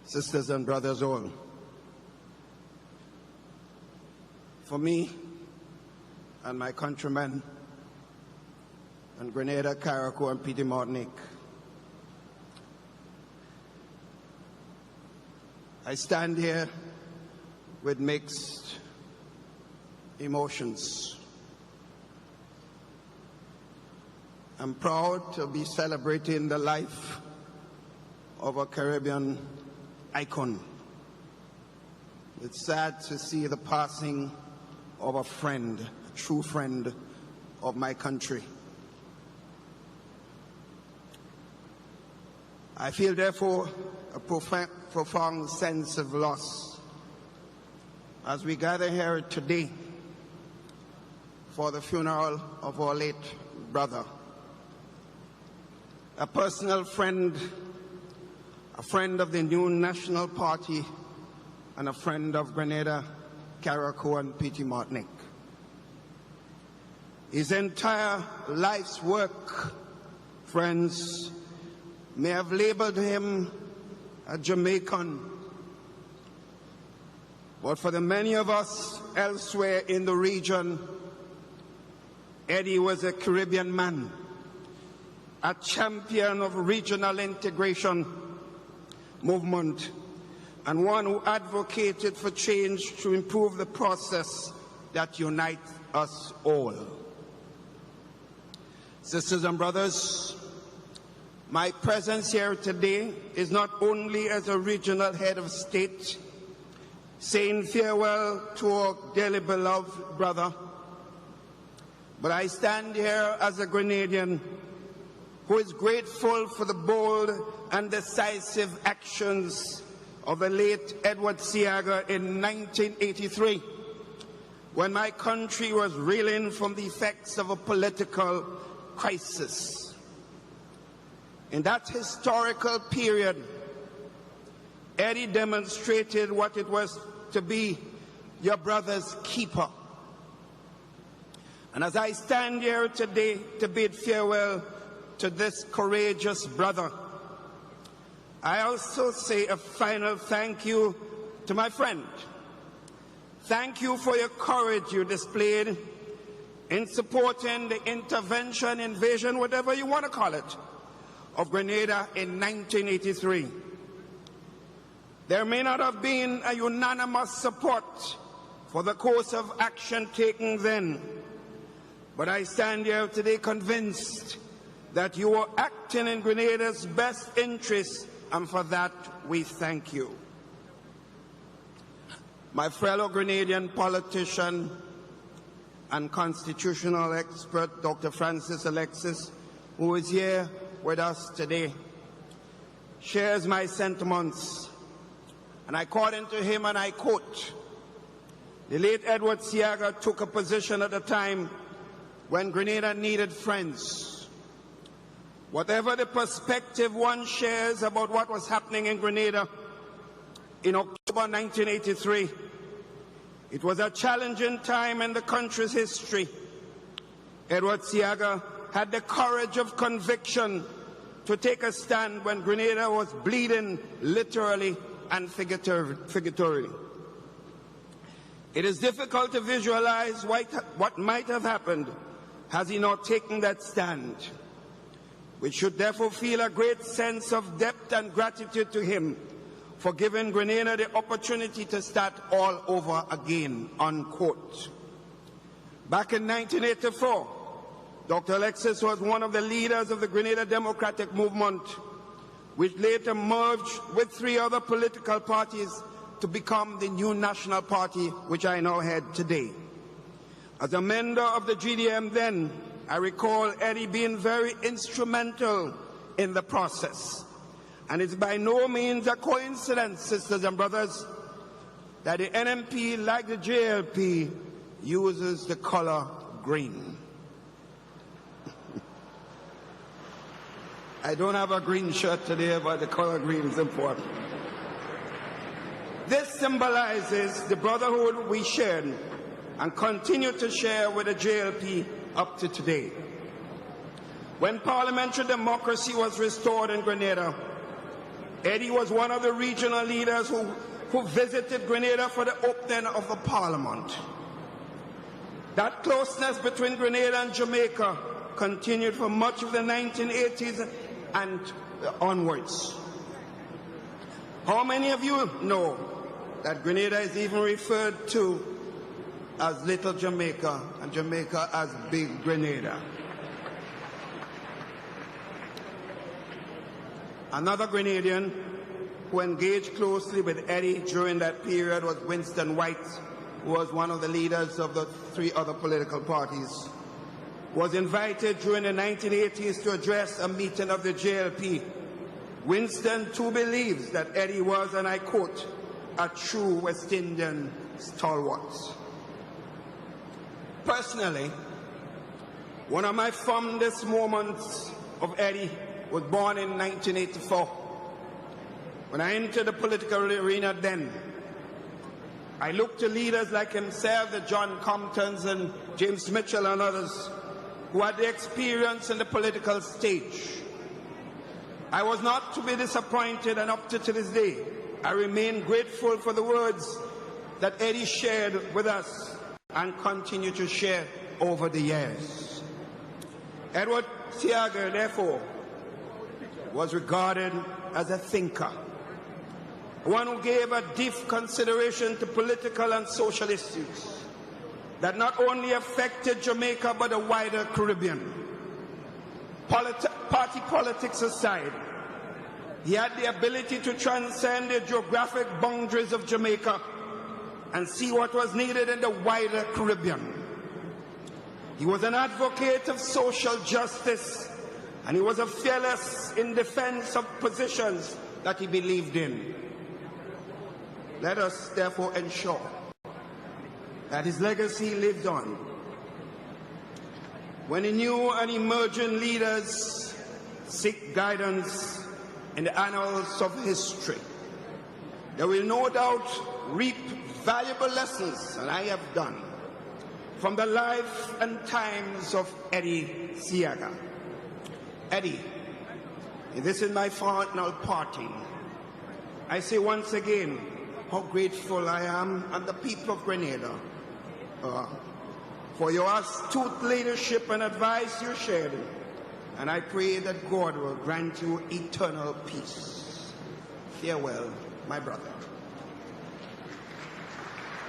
sisters and brothers all. For me and my countrymen in Grenada, Carriacou, and Petit Martinique, I stand here with mixed emotions. I'm proud to be celebrating the life of a Caribbean icon. It's sad to see the passing of a friend, a true friend of my country. I feel, therefore, a profound sense of loss as we gather here today for the funeral of our late brother. A personal friend, a friend of the new National Party, and a friend of Grenada, Carriacou, and Petit Martinique. His entire life's work, friends, may have labeled him a Jamaican, but for the many of us elsewhere in the region, Eddie was a Caribbean man, a champion of regional integration movement, and one who advocated for change to improve the process that unites us all. Sisters and brothers, my presence here today is not only as a regional head of state saying farewell to our dearly beloved brother, but I stand here as a Grenadian who is grateful for the bold and decisive actions of the late Edward Seaga in 1983, when my country was reeling from the effects of a political crisis. In that historical period, Eddie demonstrated what it was to be your brother's keeper. And as I stand here today to bid farewell to this courageous brother, I also say a final thank you to my friend. Thank you for your courage you displayed in supporting the intervention, invasion, whatever you want to call it, of Grenada in 1983. There may not have been a unanimous support for the course of action taken then, but I stand here today convinced that you are acting in Grenada's best interest, and for that we thank you. My fellow Grenadian politician and constitutional expert, Dr. Francis Alexis, who is here with us today, shares my sentiments. And according to him, and I quote, the late Edward Seaga took a position at a time when Grenada needed friends. Whatever the perspective one shares about what was happening in Grenada in October 1983, it was a challenging time in the country's history. Edward Seaga had the courage of conviction to take a stand when Grenada was bleeding literally and figuratively. It is difficult to visualize what might have happened had he not taken that stand. We should therefore feel a great sense of depth and gratitude to him for giving Grenada the opportunity to start all over again, unquote. Back in 1984, Dr. Alexis was one of the leaders of the Grenada Democratic Movement, which later merged with 3 other political parties to become the new National Party, which I now head today. As a member of the GDM then, I recall Eddie being very instrumental in the process. And it's by no means a coincidence, sisters and brothers, that the NMP, like the JLP, uses the color green. I don't have a green shirt today, but the color green is important. This symbolizes the brotherhood we shared and continue to share with the JLP up to today. When parliamentary democracy was restored in Grenada, Eddie was one of the regional leaders who visited Grenada for the opening of the Parliament. That closeness between Grenada and Jamaica continued for much of the 1980s and onwards. How many of you know that Grenada is even referred to as Little Jamaica and Jamaica as Big Grenada? Another Grenadian who engaged closely with Eddie during that period was Winston White, who was one of the leaders of the three other political parties. Was invited during the 1980s to address a meeting of the JLP. Winston too believes that Eddie was, and I quote, a true West Indian stalwart. Personally, one of my fondest moments of Eddie was born in 1984. When I entered the political arena then, I looked to leaders like himself, the John Comptons and James Mitchell and others, who had the experience in the political stage. I was not to be disappointed, and up to this day, I remain grateful for the words that Eddie shared with us and continue to share over the years. Edward Seaga, therefore, was regarded as a thinker, one who gave a deep consideration to political and social issues that not only affected Jamaica but the wider Caribbean. Party politics aside, he had the ability to transcend the geographic boundaries of Jamaica and see what was needed in the wider Caribbean. He was an advocate of social justice, and he was fearless in defense of positions that he believed in. Let us therefore ensure that his legacy lives on. When the new and emerging leaders seek guidance in the annals of history, they will no doubt reap valuable lessons, and I have done, from the life and times of Eddie Seaga. Eddie, this is my final parting. I say once again how grateful I am, and the people of Grenada, for your astute leadership and advice you shared, and I pray that God will grant you eternal peace. Farewell, my brother.